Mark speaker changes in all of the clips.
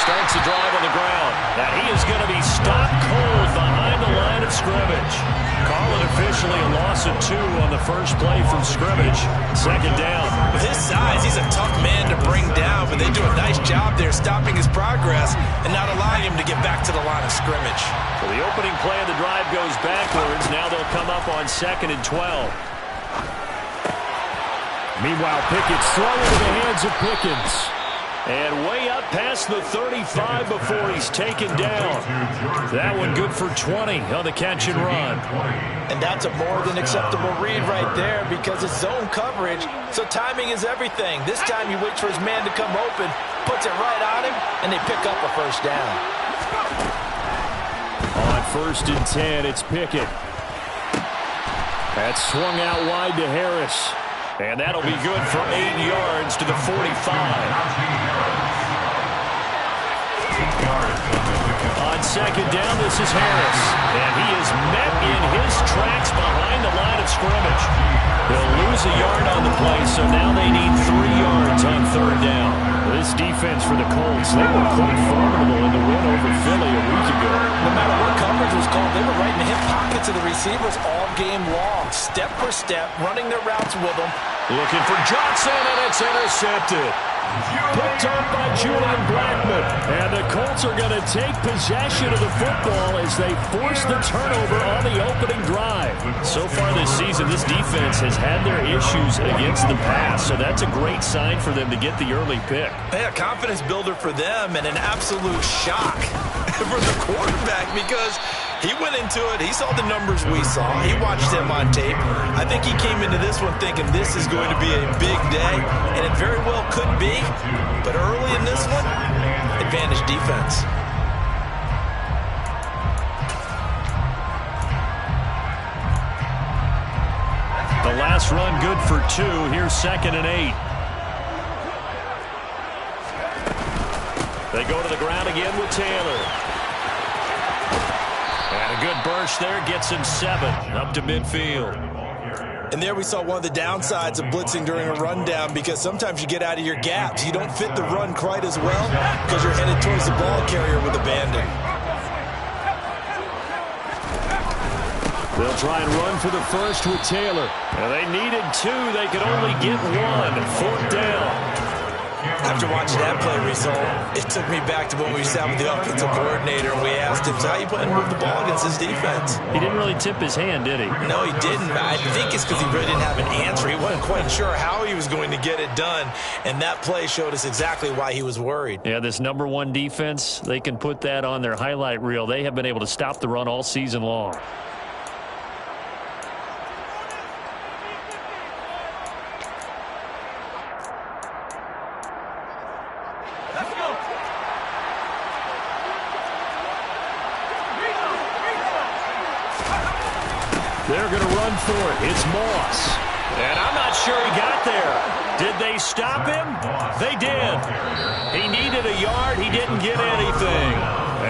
Speaker 1: starts the drive on the ground. And he is going to be stopped cold behind the line of scrimmage. Call it officially a loss of 2 on the first play from scrimmage. Second down.
Speaker 2: With his size, he's a tough man to bring down, but they do a nice job there stopping his progress and not allowing him to get back to the line of scrimmage.
Speaker 1: So the opening play of the drive goes backwards. Now they'll come up on 2nd and 12.
Speaker 3: Meanwhile, Pickett's throwing into the hands of Pickens.
Speaker 1: And way up past the 35 before he's taken down. That one good for 20 on the catch and run.
Speaker 2: And that's a more than acceptable read right there because it's zone coverage, so timing is everything. This time he waits for his man to come open, puts it right on him, and they pick up a first down.
Speaker 3: On 1st and 10, it's Pickett. That's swung out wide to Harris.
Speaker 1: And that'll be good for 8 yards to the 45. On 2nd down, this is Harris. And he is met in his tracks behind the line of scrimmage. They'll lose a yard on the play, so now they need 3 yards on 3rd down.
Speaker 3: This defense for the Colts, they were quite formidable in the win over Philly a week ago.
Speaker 2: No matter what coverage was called, they were right in the hip pockets of the receivers all game long, step for step, running their routes with them.
Speaker 1: Looking for Johnson, and it's intercepted.
Speaker 3: Picked up by Julian Blackmon. And the Colts are going to take possession of the football as they force the turnover on the opening drive.
Speaker 1: So far this season, this defense has had their issues against the pass, so that's a great sign for them to get the early pick.
Speaker 2: Yeah, confidence builder for them and an absolute shock for the quarterback because he went into it. He saw the numbers we saw. He watched him on tape. I think he came into this one thinking this is going to be a big day, and it very well could be. But early in this one, advantage defense.
Speaker 1: The last run good for 2. Here's 2nd and 8. They go to the ground again with Taylor. And a good burst there gets him 7 up to midfield.
Speaker 2: And there we saw one of the downsides of blitzing during a rundown because sometimes you get out of your gaps. You don't fit the run quite as well because you're headed towards the ball carrier with abandon.
Speaker 1: They'll try and run for the first with Taylor. And they needed 2. They could only get 1. 4th down.
Speaker 2: After watching that play result, it took me back to when we sat with the offensive coordinator and we asked him, so how you plan to move the ball against this defense?
Speaker 1: He didn't really tip his hand, did he?
Speaker 2: No, he didn't. I think it's because he really didn't have an answer. He wasn't quite sure how he was going to get it done, and that play showed us exactly why he was worried.
Speaker 1: Yeah, this number 1 defense, they can put that on their highlight reel. They have been able to stop the run all season long.
Speaker 3: They're going to run for it. It's Moss.
Speaker 1: And I'm not sure he got there. Did they stop him? They did. He needed a yard. He didn't get anything.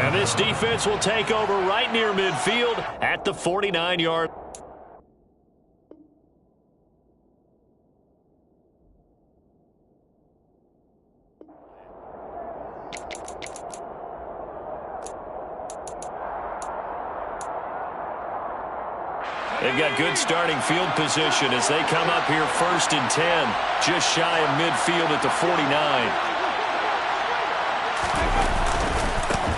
Speaker 1: And this defense will take over right near midfield at the 49-yard. They've got good starting field position as they come up here 1st and 10, just shy of midfield at the 49.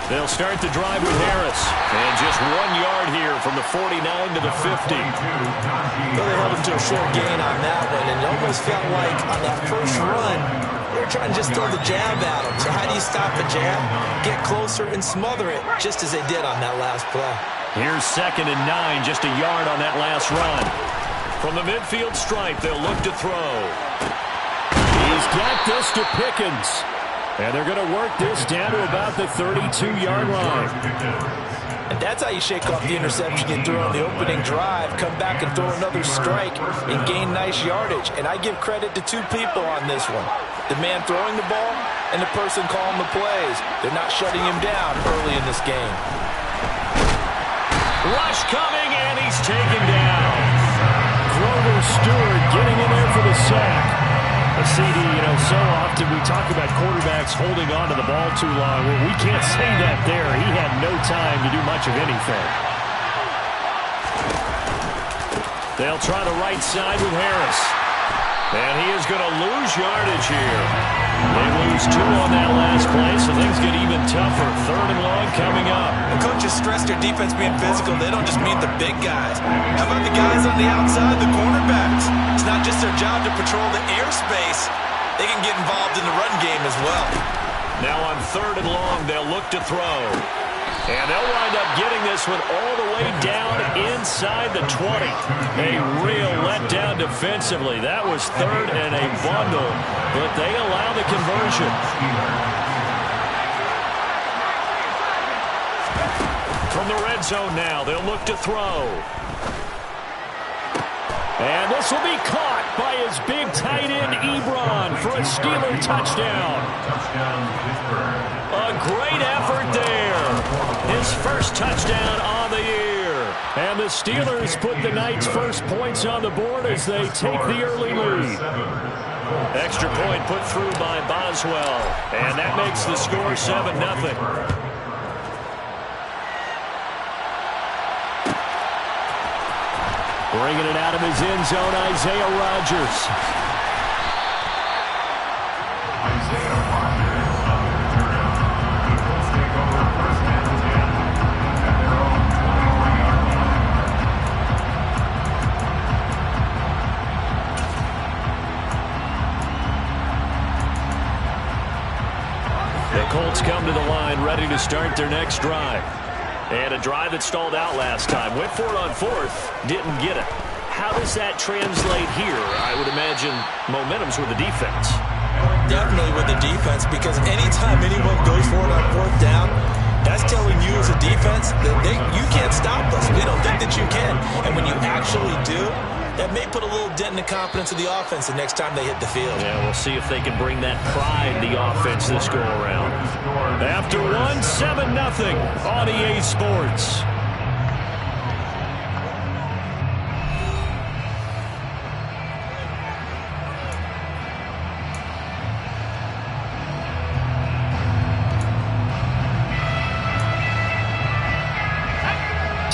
Speaker 1: They'll start the drive with Harris. And just 1 yard here from the 49 to the 50.
Speaker 2: Well, they held him to a short gain on that one, and it almost felt like on that first run, they were trying to just throw the jab at him. So how do you stop a jab? Get closer and smother it, just as they did on that last play.
Speaker 1: Here's 2nd and 9, just a yard on that last run. From the midfield stripe, they'll look to throw.
Speaker 3: He's got this to Pickens. And they're going to work this down to about the 32-yard line.
Speaker 2: And that's how you shake off the interception you threw on the opening drive, come back and throw another strike and gain nice yardage. And I give credit to 2 people on this one. The man throwing the ball and the person calling the plays. They're not shutting him down early in this game.
Speaker 1: Rush coming, and he's taken down.
Speaker 3: Grover Stewart getting in there for the sack. CD, so often we talk about quarterbacks holding on to the ball too long. Well, we can't say that there. He had no time to do much of anything. They'll try the right side with Harris. And he is going to lose yardage here. They lose 2 on that last play, so things get even tougher. 3rd and long coming up.
Speaker 2: The coaches stress their defense being physical. They don't just mean the big guys. How about the guys on the outside, the cornerbacks? It's not just their job to patrol the airspace. They can get involved in the run game as well.
Speaker 1: Now on 3rd and long, they'll look to throw. And they'll wind up getting this one all the way down inside the 20. A real letdown defensively. That was 3rd and a bundle, but they allow the conversion. From the red zone now, they'll look to throw. And this will be caught by his big tight end, Ebron, for a Steeler touchdown. A great effort there. His first touchdown on the year. And the Steelers put the night's first points on the board as they take the early lead. Extra point put through by Boswell. And that makes the score 7-0.
Speaker 3: Bringing it out of his end zone, Isaiah Rodgers.
Speaker 1: The Colts come to the line ready to start their next drive. And a drive that stalled out last time. Went for it on 4th, didn't get it. How does that translate here? I would imagine momentum's with the defense.
Speaker 2: Definitely with the defense, because anytime anyone goes for it on 4th down, that's telling you as a defense that you can't stop us. We don't think that you can. And when you actually do, that may put a little dent in the confidence of the offense the next time they hit the field.
Speaker 1: Yeah, we'll see if they can bring that pride in the offense this go-around.
Speaker 3: After 1, 7-0 on EA Sports.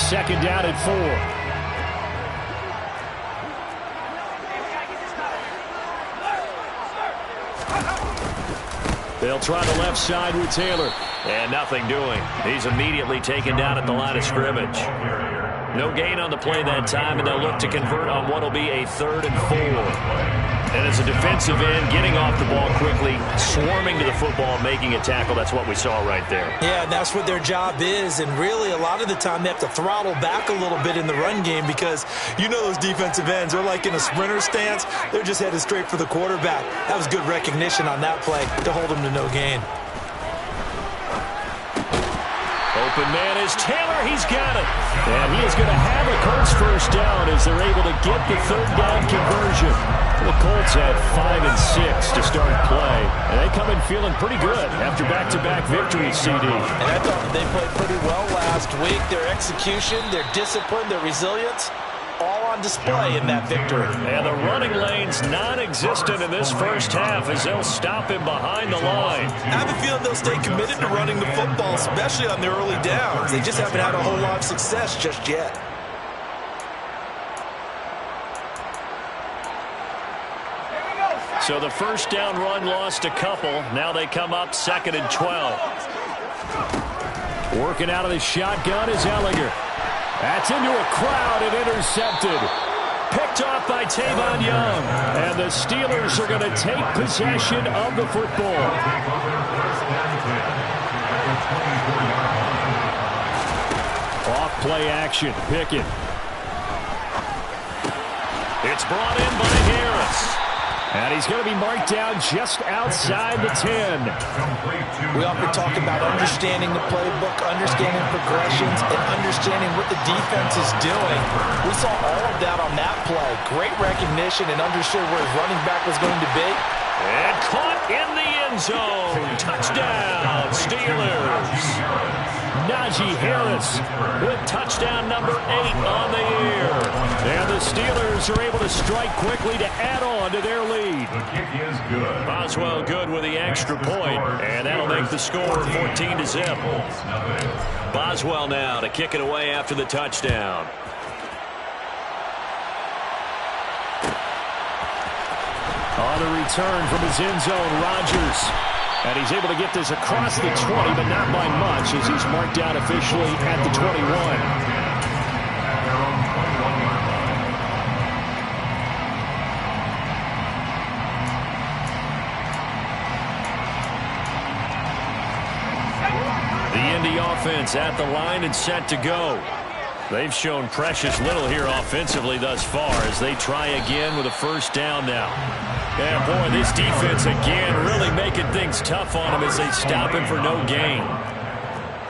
Speaker 3: Second down at 4. They'll try the left side with Taylor.
Speaker 1: And nothing doing. He's immediately taken down at the line of scrimmage. No gain on the play that time, and they'll look to convert on what will be a 3rd and 4. And as a defensive end, getting off the ball quickly, swarming to the football, making a tackle, that's what we saw right there.
Speaker 2: Yeah, that's what their job is, and really a lot of the time they have to throttle back a little bit in the run game because you know those defensive ends are like in a sprinter stance. They're just headed straight for the quarterback. That was good recognition on that play to hold him to no gain.
Speaker 3: Open man is Taylor. He's got it. And he is going to have a Colts first down as they're able to get the 3rd down conversion. The Colts had 5 and 6 to start play, and they come in feeling pretty good after back-to-back victories, CD.
Speaker 2: And I thought they played pretty well last week. Their execution, their discipline, their resilience, all on display in that victory.
Speaker 3: And the running lane's non-existent in this first half as they'll stop him behind the line.
Speaker 2: I have a feeling they'll stay committed to running the football, especially on their early downs. They just haven't had a whole lot of success just yet.
Speaker 3: So the first down run lost a couple. Now they come up 2nd and 12. Working out of the shotgun is Ellinger. That's into a crowd and intercepted. Picked off by Tavon Young. And the Steelers are going to take possession of the football. Off play action. Pickett. It's brought in by Harris. And he's going to be marked down just outside the 10.
Speaker 2: We often talk about understanding the playbook, understanding progressions, and understanding what the defense is doing. We saw all of that on that play. Great recognition and understood where his running back was going to be.
Speaker 1: And caught in the end end zone. Touchdown, Steelers. Najee Harris with touchdown number 8 on the year. And the Steelers are able to strike quickly to add on to their lead.
Speaker 4: The kick is good.
Speaker 1: Boswell good with the extra point, and that'll make the score 14-0. Boswell now to kick it away after the touchdown. On the return from his end zone, Rodgers. And he's able to get this across the 20, but not by much, as he's marked down officially at the 21. The Indy offense at the line and set to go. They've shown precious little here offensively thus far as they try again with a first down now. And boy, this defense again really making things tough on him as they stop him for no gain.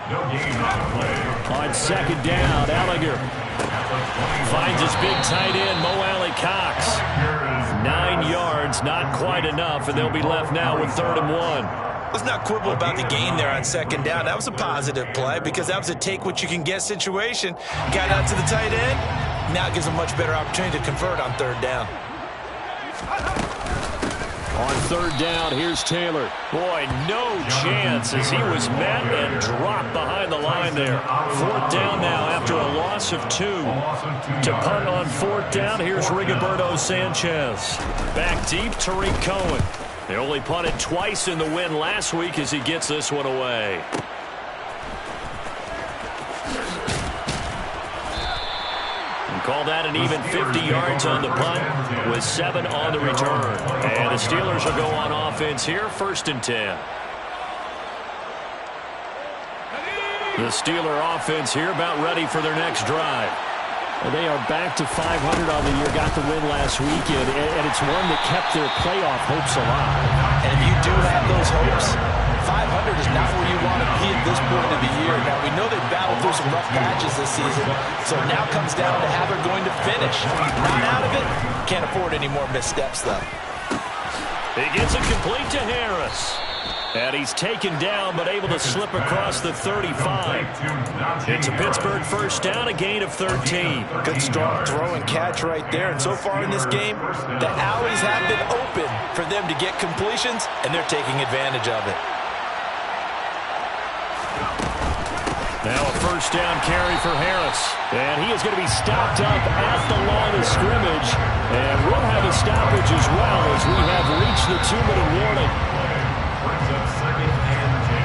Speaker 4: No gain on the play.
Speaker 1: On second down, Allinger finds his big tight end, Mo Alley-Cox. 9 yards, not quite enough, and they'll be left now with 3rd and 1.
Speaker 2: Let's not quibble about the gain there on second down. That was a positive play because that was a take-what-you-can-get situation. Got out to the tight end. Now it gives a much better opportunity to convert on 3rd down.
Speaker 1: On 3rd down, here's Taylor. Boy, no chance as he was met and dropped behind the line there. 4th down now after a loss of 2. To punt on 4th down, here's Rigoberto Sanchez. Back deep, Tariq Cohen. They only punted twice in the win last week as he gets this one away. Call that an even 50 yards on the punt with 7 on the return. And the Steelers will go on offense here, 1st and 10. The Steeler offense here about ready for their next drive. Well, they are back to 500 on the year, got the win last weekend, and it's one that kept their playoff hopes alive.
Speaker 2: And if you do have those hopes, 500 is not where you want to be at this point of the year. Now, we know they've battled through some rough patches this season, so now comes down to how they're going to finish. Not out of it. Can't afford any more missteps, though.
Speaker 1: He gets it complete to Harris. And he's taken down, but able to slip across the 35. It's a Pittsburgh first down, a gain of 13.
Speaker 2: Good strong throw and catch right there. And so far in this game, the alleys have been open for them to get completions, and they're taking advantage of it.
Speaker 1: Now a first down carry for Harris. And he is going to be stopped up at the line of scrimmage. And we'll have a stoppage as well as we have reached the 2-minute warning.
Speaker 4: Brings up 2nd and 10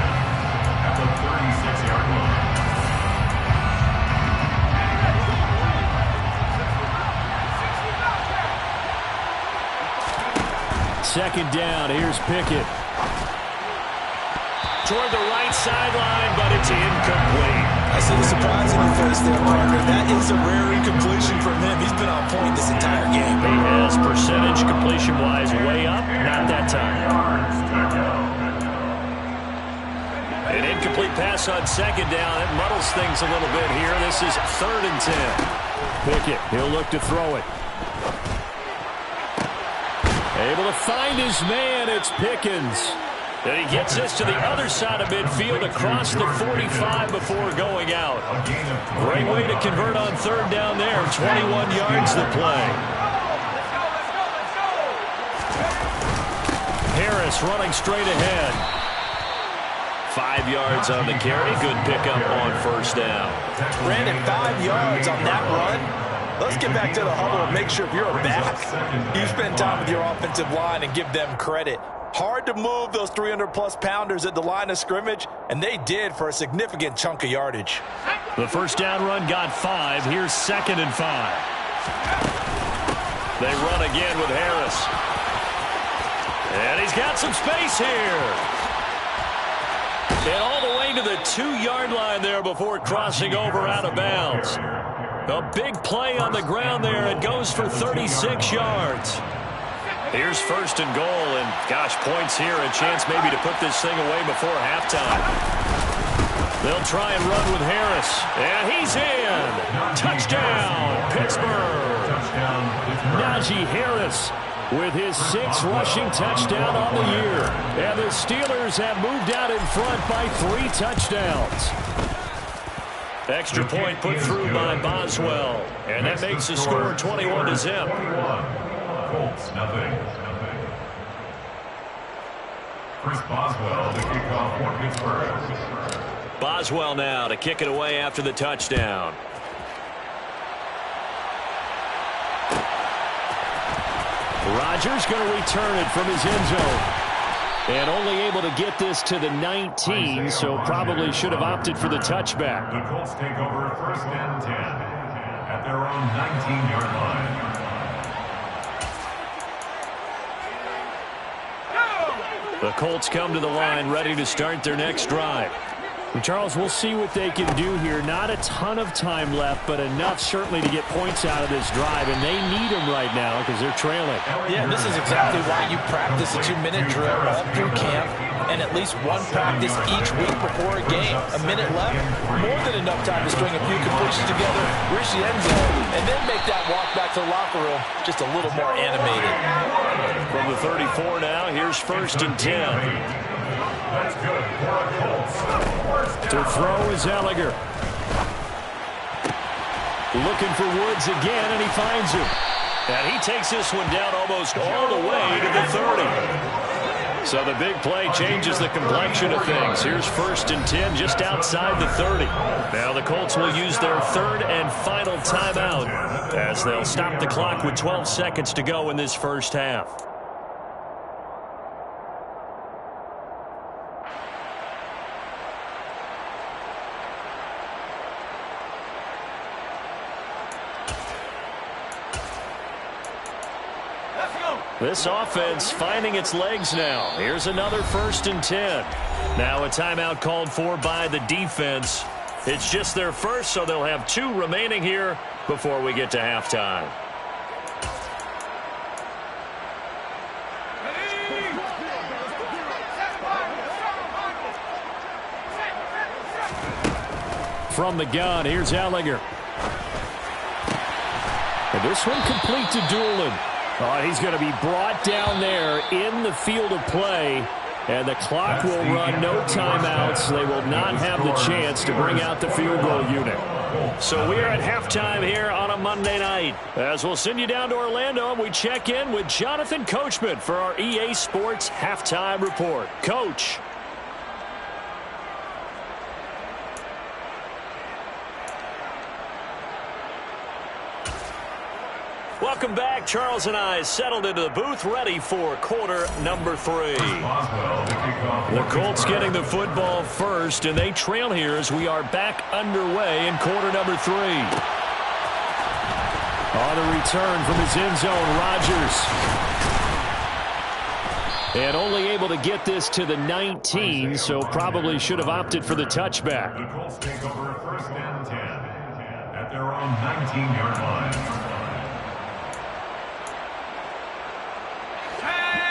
Speaker 4: at the 36-yard line.
Speaker 1: Second down, here's Pickett. Toward the right sideline, but it's incomplete.
Speaker 2: I see the surprise in your face there, partner. That is a rare incompletion from him. He's been on point this entire game.
Speaker 1: He has percentage completion-wise way up, not that time. An incomplete pass on second down. It muddles things a little bit here. This is 3rd and 10. Pickett, he'll look to throw it. Able to find his man, it's Pickens. And he gets this to the other side of midfield across the 45 before going out. Great way to convert on 3rd down there. 21 yards to play. Harris running straight ahead. 5 yards on the carry. Good pickup on 1st down.
Speaker 2: Brandon, 5 yards on that run. Let's get back to the huddle and make sure if you're a back, you spend time with your offensive line and give them credit. Hard to move those 300-plus pounders at the line of scrimmage, and they did for a significant chunk of yardage.
Speaker 1: The first down run got 5. Here's 2nd and 5. They run again with Harris. And he's got some space here. And all the way to the 2-yard line there before crossing over out of bounds. A big play on the ground there. It goes for 36 yards. Here's 1st and goal, and gosh, points here. A chance maybe to put this thing away before halftime. They'll try and run with Harris. And he's in. Touchdown, Pittsburgh. Najee Harris
Speaker 3: with his 6th rushing touchdown on the year. And the Steelers have moved out in front by 3 touchdowns.
Speaker 1: Extra point put through by Boswell. And that makes the score 21-0.
Speaker 4: Colts, nothing. Chris Boswell, the kickoff for Pittsburgh.
Speaker 1: Boswell now to kick it away after the touchdown.
Speaker 3: Rodgers going to return it from his end zone. And only able to get this to the 19, so probably should have opted for the touchback.
Speaker 4: The Colts take over 1st and 10 at their own 19-yard line.
Speaker 3: The Colts come to the line ready to start their next drive. And Charles, we'll see what they can do here. Not a ton of time left, but enough certainly to get points out of this drive, and they need them right now because they're trailing.
Speaker 2: Yeah, this is exactly why you practice a 2-minute drill all through camp and at least one practice each week before a game. A minute left, more than enough time to string a few completions together, reach the end zone, and then make that walk back to the locker room just a little more animated.
Speaker 1: From the 34 now, here's 1st and 10.
Speaker 4: That's good for the Colts.
Speaker 3: To throw is Ellinger. Looking for Woods again, and he finds him.
Speaker 1: And he takes this one down almost all the way to the 30. So the big play changes the complexion of things. Here's 1st and 10 just outside the 30. Now the Colts will use their 3rd and final timeout as they'll stop the clock with 12 seconds to go in this first half. This offense finding its legs now. Here's another 1st and 10. Now a timeout called for by the defense. It's just their first, so they'll have 2 remaining here before we get to halftime.
Speaker 3: From the gun, here's Ellinger. And this one complete to Doolin. Oh, he's going to be brought down there in the field of play, and the clock will run. No timeouts. They will not have the chance to bring out the field goal unit.
Speaker 1: So we are at halftime here on a Monday night. As we'll send you down to Orlando, and we check in with Jonathan Coachman for our EA Sports Halftime Report. Coach. Welcome back. Charles and I settled into the booth ready for quarter number 3. The Colts getting the football first, and they trail here as we are back underway in quarter number 3.
Speaker 3: On the return from his end zone, Rodgers. And only able to get this to the 19, so probably should have opted for the touchback.
Speaker 4: The Colts take over 1st and 10 at their own 19-yard line.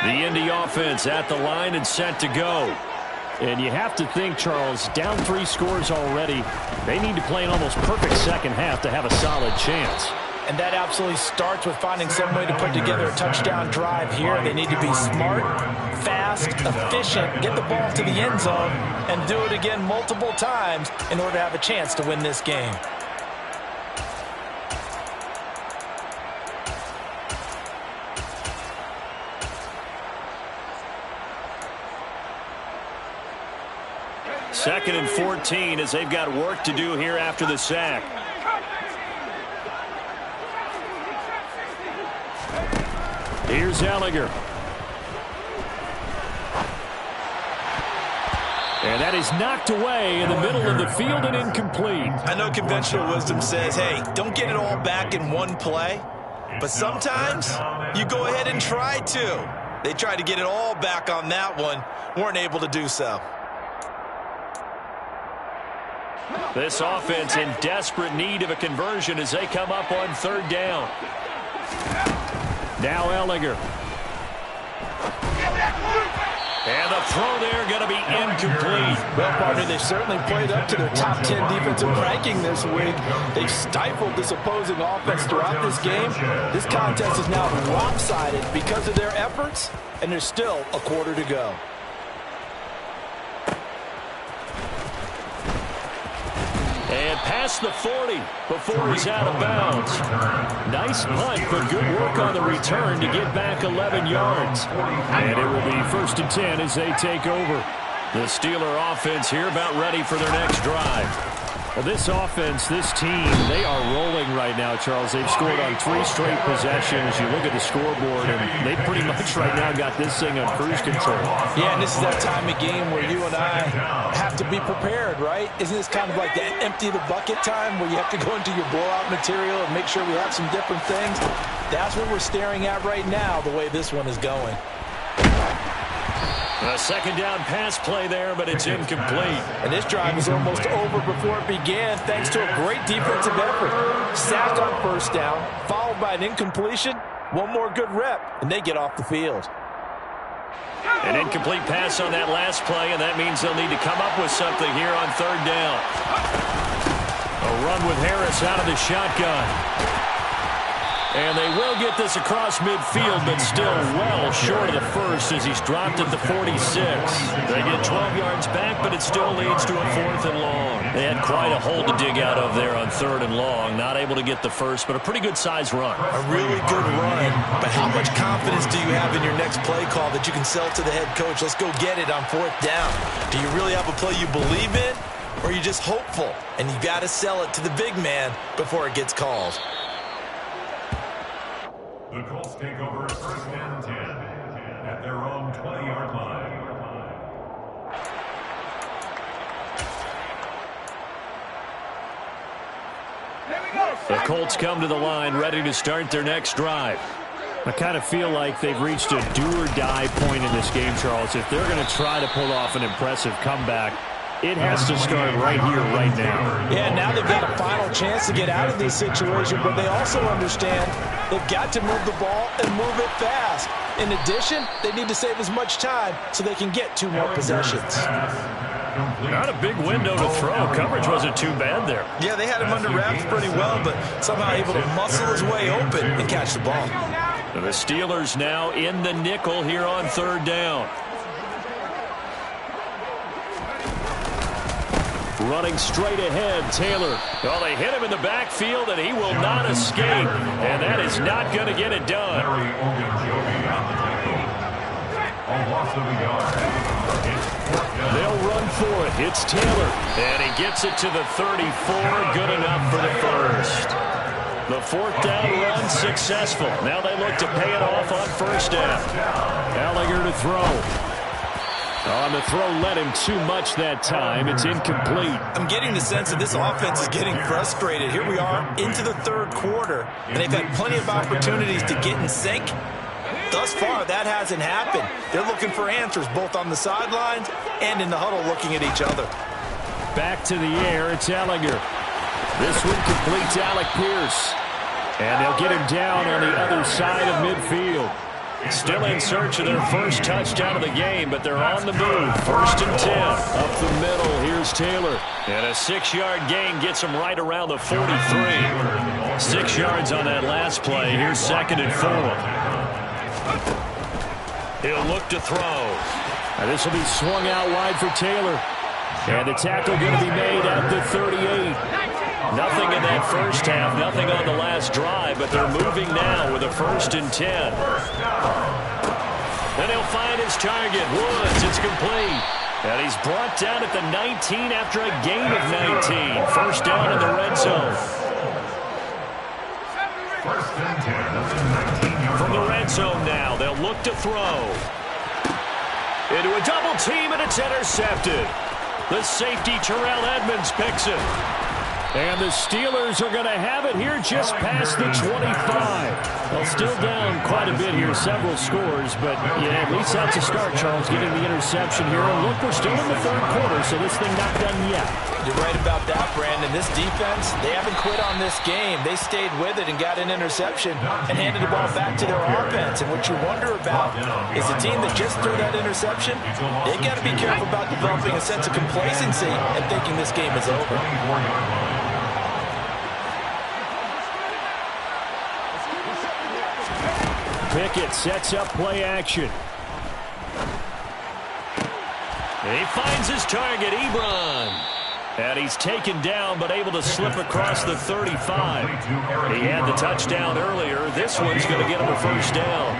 Speaker 3: The Indy offense at the line and set to go. And you have to think, Charles, down 3 scores already. They need to play an almost perfect second half to have a solid chance.
Speaker 2: And that absolutely starts with finding some way to put together a touchdown drive here. They need to be smart, fast, efficient, get the ball to the end zone, and do it again multiple times in order to have a chance to win this game.
Speaker 1: Second and 14 as they've got work to do here after the sack.
Speaker 3: Here's Ellinger. And that is knocked away in the middle of the field and incomplete.
Speaker 2: I know conventional wisdom says, hey, don't get it all back in one play. But sometimes you go ahead and try to. They tried to get it all back on that one. Weren't able to do so.
Speaker 1: This offense in desperate need of a conversion as they come up on 3rd down.
Speaker 3: Now Ellinger.
Speaker 1: And the throw there going to be incomplete.
Speaker 2: Well, partner, they've certainly played up to their top 10 defensive ranking this week. They've stifled this opposing offense throughout this game. This contest is now lopsided because of their efforts, and there's still a quarter to go.
Speaker 1: And past the 40 before he's out of bounds. Nice punt, but good work on the return to get back 11 yards. And it will be 1st and 10 as they take over. The Steeler offense here about ready for their next drive. Well, this offense, this team, they are rolling right now, Charles. They've scored on 3 straight possessions. You look at the scoreboard, and they pretty much right now got this thing on cruise control.
Speaker 2: Yeah, and this is that time of game where you and I have to be prepared, right? Isn't this kind of like that empty the bucket time where you have to go into your blowout material and make sure we have some different things? That's what we're staring at right now, the way this one is going.
Speaker 1: A 2nd down pass play there, but it's incomplete.
Speaker 2: And this drive is almost over before it began thanks to a great defensive effort. Sack on 1st down, followed by an incompletion. One more good rep, and they get off the field.
Speaker 1: An incomplete pass on that last play, and that means they'll need to come up with something here on 3rd down. A run with Harris out of the shotgun. And they will get this across midfield, but still well short of the first as he's dropped at the 46. They get 12 yards back, but it still leads to a 4th and long. They had quite a hole to dig out of there on 3rd and long. Not able to get the first, but a pretty good-sized run.
Speaker 2: A really good run, but how much confidence do you have in your next play call that you can sell to the head coach? Let's go get it on 4th down. Do you really have a play you believe in, or are you just hopeful? And you got to sell it to the big man before it gets called.
Speaker 4: The Colts take over 1st and 10 at their own 20-yard line.
Speaker 1: The Colts come to the line ready to start their next drive. I kind of feel like they've reached a do-or-die point in this game, Charles. If they're going to try to pull off an impressive comeback, it has to start right here, right now.
Speaker 2: Yeah, now they've got a final chance to get out of this situation, but they also understand they've got to move the ball and move it fast. In addition, they need to save as much time so they can get 2 more possessions.
Speaker 1: Not a big window to throw. Coverage wasn't too bad there.
Speaker 2: Yeah, they had him under wraps pretty well, but somehow able to muscle his way open and catch the ball.
Speaker 1: The Steelers now in the nickel here on 3rd down. Running straight ahead, Taylor. Oh, they hit him in the backfield, and he will not escape. And that is not going to get it done. They'll run for it. It's Taylor. And he gets it to the 34. Good enough for the first. The 4th down run successful. Now they look to pay it off on 1st down. Gallagher to throw. On the throw, led him too much that time. It's incomplete.
Speaker 2: I'm getting the sense that this offense is getting frustrated. Here we are into the 3rd quarter, and they've had plenty of opportunities to get in sync. Thus far, that hasn't happened. They're looking for answers both on the sidelines and in the huddle looking at each other.
Speaker 1: Back to the air, it's Ellinger. This one completes Alec Pierce. And they'll get him down on the other side of midfield. Still in search of their first touchdown of the game, but they're on the move. 1st and 10. Up the middle, here's Taylor. And a 6-yard gain gets him right around the 43. 6 yards on that last play. Here's 2nd and 4. He'll look to throw. And this will be swung out wide for Taylor. And the tackle going to be made at the 38. Nothing in that first half, nothing on the last drive, but they're moving now with a 1st and 10. Then he'll find his target, Woods. It's complete. And he's brought down at the 19 after a gain of 19. 1st down in the red zone.
Speaker 4: 1st and 10.
Speaker 1: From the red zone now, they'll look to throw. Into a double team, and it's intercepted. The safety, Terrell Edmonds, picks it.
Speaker 3: And the Steelers are going to have it here just past the 25. Well, still down quite a bit here, several scores, but yeah, at least that's a start, Charles, getting the interception here. And look, we're still in the third quarter, so this thing not done yet.
Speaker 2: You're right about that, Brandon. This defense, they haven't quit on this game. They stayed with it and got an interception and handed the ball back to their offense. And what you wonder about is a team that just threw that interception, they got to be careful about developing a sense of complacency and thinking this game is over.
Speaker 3: Pickett sets up play action.
Speaker 1: He finds his target, Ebron. And he's taken down, but able to slip across the 35. He had the touchdown earlier. This one's going to get him a first down.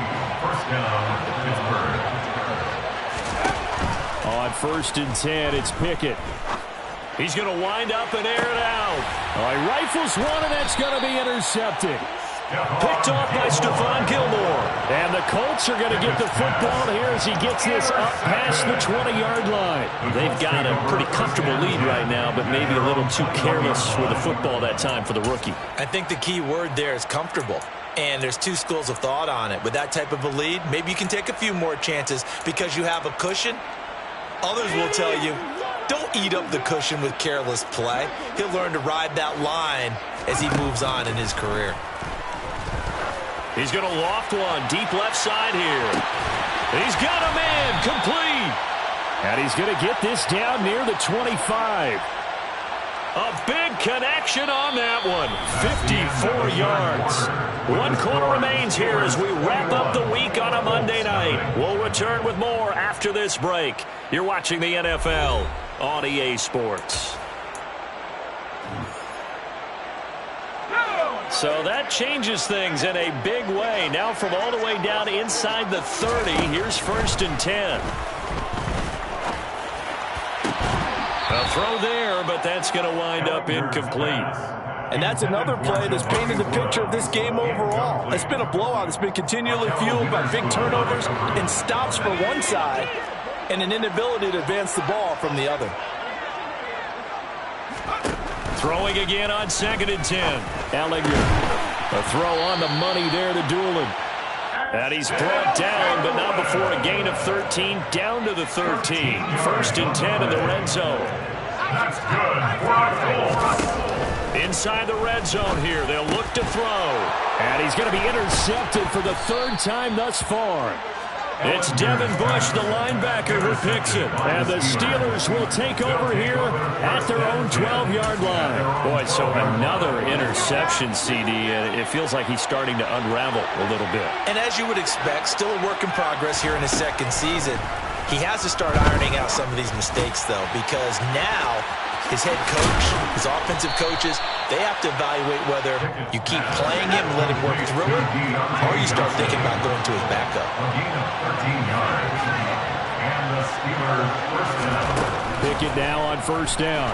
Speaker 3: On 1st and 10, it's Pickett.
Speaker 1: He's going to wind up and air it out.
Speaker 3: He rifles one, and that's going to be intercepted.
Speaker 1: Picked off by Stephon Gilmore.
Speaker 3: And the Colts are going to get the football here as he gets this up past the 20-yard line.
Speaker 1: They've got a pretty comfortable lead right now, but maybe a little too careless with the football that time for the rookie.
Speaker 2: I think the key word there is comfortable. And there's two schools of thought on it. With that type of a lead, maybe you can take a few more chances because you have a cushion. Others will tell you, don't eat up the cushion with careless play. He'll learn to ride that line as he moves on in his career.
Speaker 1: He's going to loft one deep left side here. He's got a man complete.
Speaker 3: And he's going to get this down near the 25.
Speaker 1: A big connection on that one. 54 yards. 1 quarter remains here as we wrap up the week on a Monday night. We'll return with more after this break. You're watching the NFL on EA Sports. So that changes things in a big way. Now from all the way down inside the 30, here's 1st and 10. A throw there, but that's going to wind up incomplete.
Speaker 2: And that's another play that's painted the picture of this game overall. It's been a blowout. It's been continually fueled by big turnovers and stops for one side and an inability to advance the ball from the other.
Speaker 1: Throwing again on 2nd and 10.
Speaker 3: Ellinger. A throw on the money there to Doolin.
Speaker 1: And he's brought down, but not before a gain of 13, down to the 13. 1st and 10 in the red zone.
Speaker 4: That's good.
Speaker 1: Inside the red zone here, they'll look to throw.
Speaker 3: And he's going to be intercepted for the 3rd time thus far.
Speaker 1: It's Devin Bush, the linebacker, who picks it.
Speaker 3: And the Steelers will take over here at their own 12-yard line.
Speaker 1: Boy, so another interception, CD. It feels like he's starting to unravel a little bit.
Speaker 2: And as you would expect, still a work in progress here in his 2nd season. He has to start ironing out some of these mistakes, though, because now his head coach, his offensive coaches, they have to evaluate whether you keep playing him and let him work through it, or you start thinking about going to his backup.
Speaker 3: Pickett now on 1st down.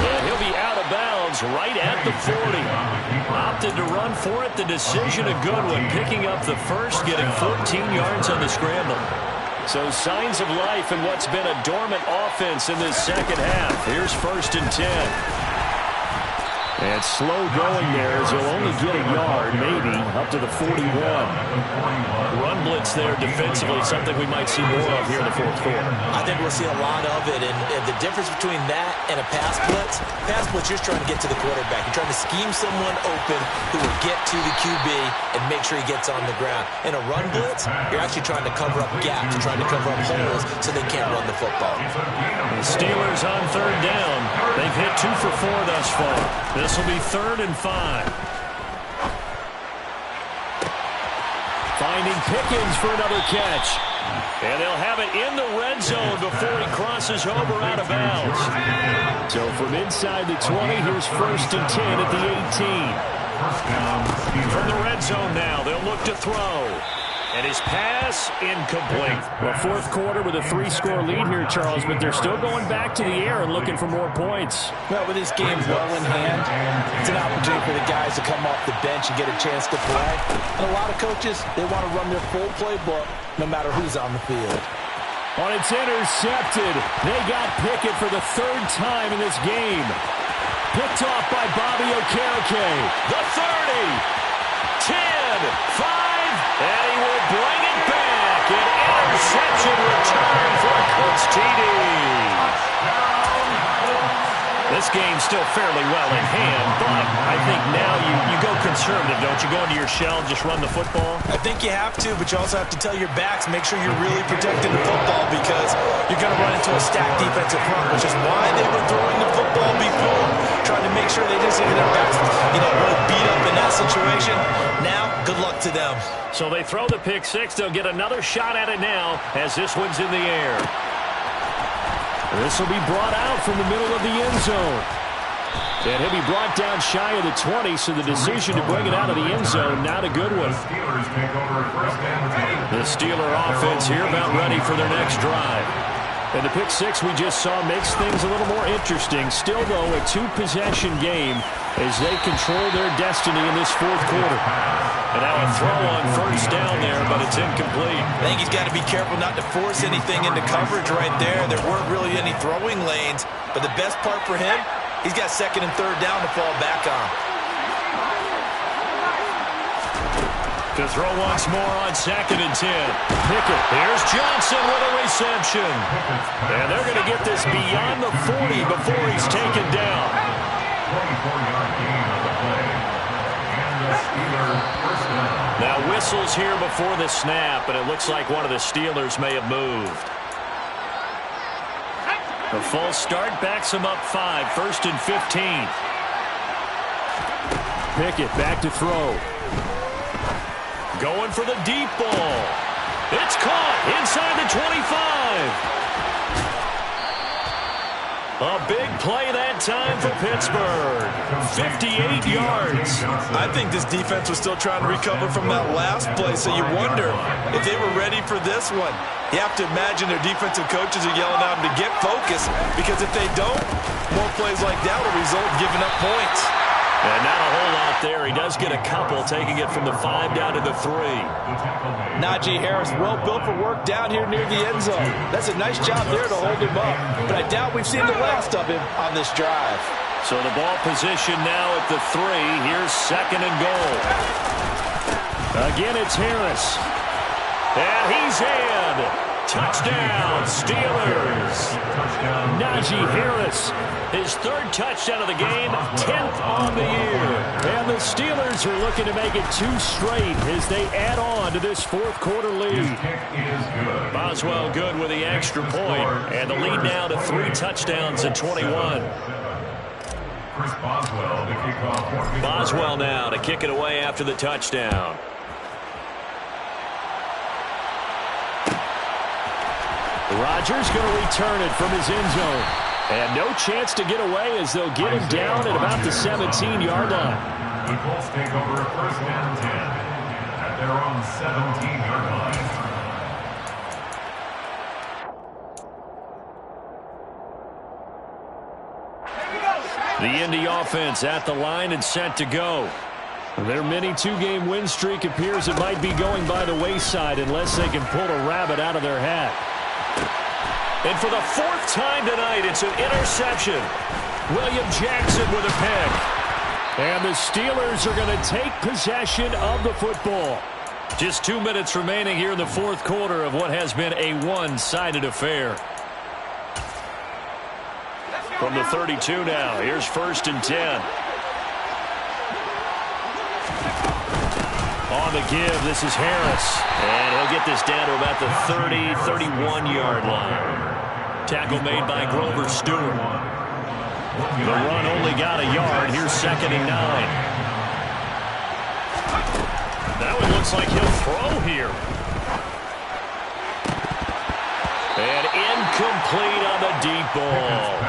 Speaker 1: And he'll be out of bounds right at the 40. Opted to run for it. The decision a good one. Picking up the first, getting 14 yards on the scramble. So signs of life in what's been a dormant offense in this 2nd half. Here's 1st and 10.
Speaker 3: And slow going there as he'll only get a yard, maybe, up to the 41.
Speaker 1: Run blitz there defensively, something we might see more of here in the 4th quarter.
Speaker 2: I think we'll see a lot of it, and the difference between that and a pass blitz, you're trying to get to the quarterback. You're trying to scheme someone open who will get to the QB and make sure he gets on the ground. In a run blitz, you're actually trying to cover up gaps, you're trying to cover up holes so they can't run the football.
Speaker 1: The Steelers on 3rd down. They've hit 2 for 4 thus far. This will be 3rd and 5.
Speaker 3: Finding Pickens for another catch.
Speaker 1: And they'll have it in the red zone before he crosses over out of bounds.
Speaker 3: So from inside the 20, here's 1st and 10 at the 18.
Speaker 1: From the red zone now, they'll look to throw. And his pass incomplete.
Speaker 3: Well, 4th quarter with a 3-score lead here, Charles, but they're still going back to the air and looking for more points.
Speaker 2: Well, with this game well in hand, it's an opportunity for the guys to come off the bench and get a chance to play. And a lot of coaches, they want to run their full playbook no matter who's on the field.
Speaker 3: Oh, it's intercepted. They got Pickett for the third time in this game. Picked off by Bobby Okereke.
Speaker 1: The 30, 10, 5, and he will bring it back. An interception return for a Colts TD. This game's still fairly well in hand, but I think now you go conservative, don't you? Go into your shell and just run the football?
Speaker 2: I think you have to, but you also have to tell your backs, make sure you're really protecting the football because you're going to run into a stacked defensive front, which is why they were throwing the football before, trying to make sure they just get their backs, really beat up in that situation. Now, good luck to them.
Speaker 1: So they throw the pick six. They'll get another shot at it now as this one's in the air.
Speaker 3: This will be brought out from the middle of the end zone. And he'll be brought down shy of the 20, so the decision to bring it out of the end zone, not a good one.
Speaker 1: The Steeler offense here about ready for their next drive.
Speaker 3: And the pick six we just saw makes things a little more interesting. Still, though, a two-possession game as they control their destiny in this fourth quarter.
Speaker 1: And now a throw on first down there, but it's incomplete.
Speaker 2: I think he's got to be careful not to force anything into coverage right there. There weren't really any throwing lanes, but the best part for him, he's got second and third down to fall back on.
Speaker 1: To throw once more on second and 10. Pickett. Here's Johnson with a reception. And they're going to get this beyond the 40 before he's taken down.
Speaker 4: 24-yard gain on the play. And the Steelers first down.
Speaker 1: Now whistles here before the snap, and it looks like one of the Steelers may have moved. The false start backs him up 5, 1st and 15.
Speaker 3: Pickett back to throw.
Speaker 1: Going for the deep ball. It's caught inside the 25. A big play that time for Pittsburgh. 58 yards.
Speaker 2: I think this defense was still trying to recover from that last play, so you wonder if they were ready for this one. You have to imagine their defensive coaches are yelling at them to get focused, because if they don't, more plays like that will result in giving up points.
Speaker 1: And not a whole lot there. He does get a couple, taking it from the 5 down to the 3.
Speaker 2: Najee Harris, well built for work down here near the end zone. That's a nice job there to hold him up. But I doubt we've seen the last of him on this drive.
Speaker 1: So the ball position now at the 3. Here's second and goal.
Speaker 3: Again, it's Harris.
Speaker 1: And he's in. Touchdown, Steelers.
Speaker 3: Najee Harris.
Speaker 1: His third touchdown of the game, 10th on the year.
Speaker 3: And the Steelers are looking to make it 2 straight as they add on to this fourth quarter lead.
Speaker 1: Boswell good with the extra point. And the lead now to 3 touchdowns at 21. Boswell now to kick it away after the touchdown.
Speaker 3: Rodgers going to return it from his end zone. And no chance to get away as they'll get him down at about the 17-yard line.
Speaker 4: The Colts take over first and 10 at their own 17-yard line.
Speaker 1: The Indy offense at the line and set to go.
Speaker 3: Their mini 2-game win streak appears it might be going by the wayside unless they can pull a rabbit out of their hat.
Speaker 1: And for the 4th time tonight, it's an interception. William Jackson with a pick.
Speaker 3: And the Steelers are going to take possession of the football.
Speaker 1: Just 2 minutes remaining here in the fourth quarter of what has been a one-sided affair. From the 32 now, here's 1st and 10. On the give, this is Harris. And he'll get this down to about the 30, 31-yard line. Tackle made by Grover Stewart. The run only got a yard. Here's 2nd and 9. That one looks like he'll throw here. And incomplete on the deep ball.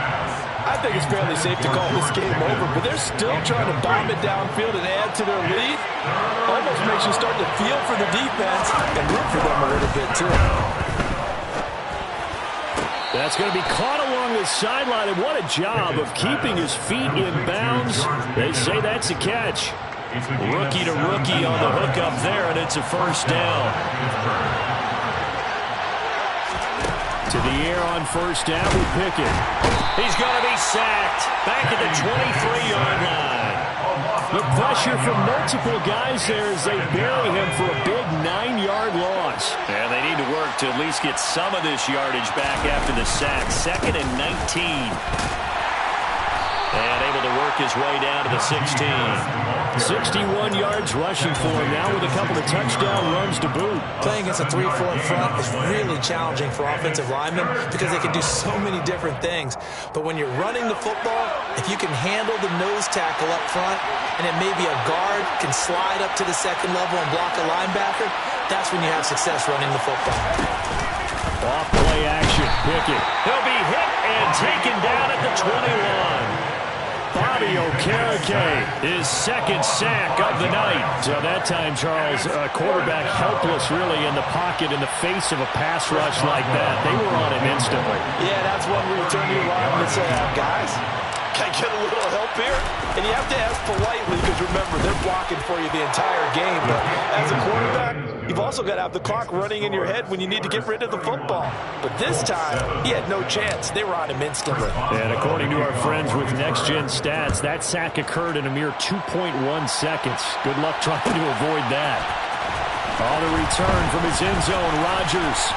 Speaker 2: I think it's fairly safe to call this game over, but they're still trying to bomb it downfield and add to their lead. Almost makes you start to feel for the defense and root for them a little bit, too.
Speaker 3: That's going to be caught along the sideline, and what a job of keeping his feet in bounds. They say that's a catch.
Speaker 1: Rookie to rookie on the hook up there, and it's a first down.
Speaker 3: To the air on first down with Pickett.
Speaker 1: He's going to be sacked. Back at the 23-yard line.
Speaker 3: The pressure from multiple guys there as they bury him for a big 9-yard loss.
Speaker 1: And they need to work to at least get some of this yardage back after the sack. 2nd and 19. And able to work his way down to the 16.
Speaker 3: 61 yards rushing for him now with a couple of touchdown runs to boot.
Speaker 2: Playing against a 3-4 in front is really challenging for offensive linemen because they can do so many different things. But when you're running the football, if you can handle the nose tackle up front, and it may be a guard can slide up to the second level and block a linebacker, that's when you have success running the football.
Speaker 3: Off play action. Pickett.
Speaker 1: He'll be hit and taken down at the 21.
Speaker 3: Bobby Okereke, his second sack of the night. So that time, Charles, a quarterback helpless really in the pocket in the face of a pass rush like that. They were on him instantly.
Speaker 2: Yeah, that's one where you turn to your lineman and say, guys, can I get a little help here? And you have to ask politely because, remember, they're blocking for you the entire game. But as a quarterback, you've also got to have the clock running in your head when you need to get rid of the football. But this time, he had no chance. They were on him instantly.
Speaker 3: And according to our friends with Next Gen Stats, that sack occurred in a mere 2.1 seconds. Good luck trying to avoid that. On the return from his end zone, Rodgers.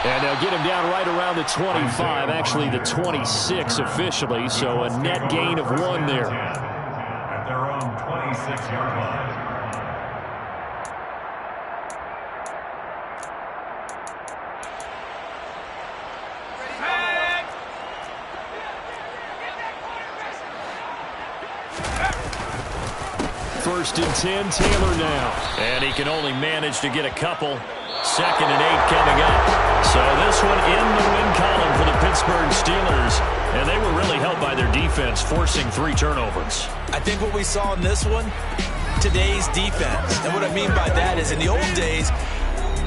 Speaker 3: And they'll get him down right around the 25, actually the 26 officially, so a net gain of 1 there.
Speaker 4: At their own 26-yard line.
Speaker 3: First and 10, Taylor now.
Speaker 1: And he can only manage to get a couple. 2nd and 8 coming up. So this one in the win column for the Pittsburgh Steelers. And they were really helped by their defense, forcing 3 turnovers.
Speaker 2: I think what we saw in this one, today's defense. And what I mean by that is in the old days,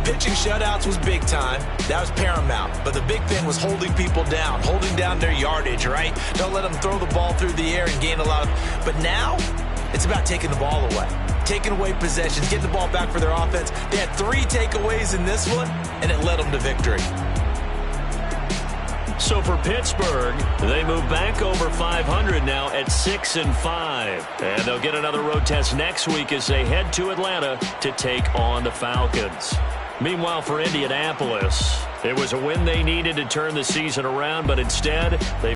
Speaker 2: pitching shutouts was big time. That was paramount. But the big thing was holding people down, holding down their yardage, right? Don't let them throw the ball through the air and gain a lot of... But now, it's about taking the ball away. Taking away possessions, getting the ball back for their offense. They had 3 takeaways in this one, and it led them to victory.
Speaker 1: So for Pittsburgh, they move back over 500 now at 6-5. And they'll get another road test next week as they head to Atlanta to take on the Falcons. Meanwhile, for Indianapolis, it was a win they needed to turn the season around, but instead, they